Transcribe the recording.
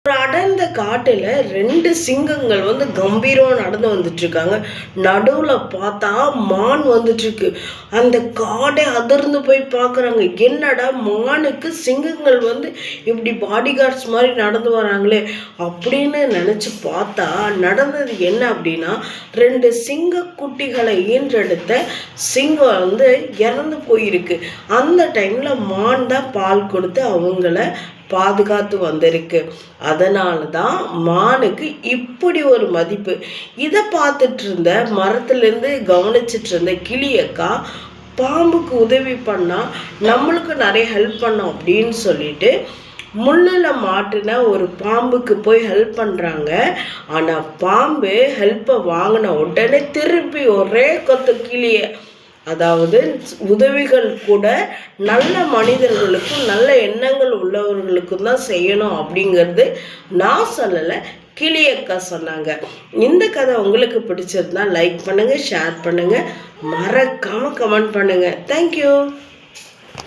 ஒரு அடர்ந்த காட்டுல 2 சிங்கங்கள் கம்பீரமா நடந்து வந்துட்டு இருக்காங்க. நடுவுல பார்த்தா மான் வந்துட்டு இருக்கு. அந்த காடே அதிர்ந்து போய் பார்க்குறாங்க. என்னடா மானுக்கு சிங்கங்கள் இப்படி பாடி கார்ட்ஸ் மாதிரி நடந்து வராங்களே அப்படின்னு நினைச்சு பார்த்தா நடந்தது என்ன அப்படின்னா, 2 சிங்க குட்டிகளை ஈன்றெடுத்த சிங்கம் இறந்து போயிருக்கு. அந்த டைம்ல மான் தான் பால் கொடுத்து அவங்கள பாதுகாத்து வந்திருக்கு. அதனால தான் மானுக்கு இப்படி ஒரு மதிப்பு. இதை பார்த்துட்டு இருந்த மரத்துலேருந்து கவனிச்சிட்டு இருந்த கிளியக்கா பாம்புக்கு உதவி பண்ணா நம்மளுக்கு நிறைய ஹெல்ப் பண்ணோம் அப்படின்னு சொல்லிட்டு முள்ளில் மாட்டின ஒரு பாம்புக்கு போய் ஹெல்ப் பண்ணுறாங்க. ஆனால் பாம்பு ஹெல்ப்பை வாங்கின உடனே திருப்பி ஒரே கொத்து கிளியை, அதாவது உதவிகள் கூட நல்ல மனிதர்களுக்கும் நல்ல எண்ணங்கள் உள்ளவர்களுக்கும் தான் செய்யணும் அப்படிங்கிறது நான் சொல்லலை, கிளியக்கா சொன்னாங்க. இந்த கதை உங்களுக்கு பிடிச்சிருந்தா லைக் பண்ணுங்கள், ஷேர் பண்ணுங்கள், மறக்காமல் கமெண்ட் பண்ணுங்கள். தேங்க்யூ.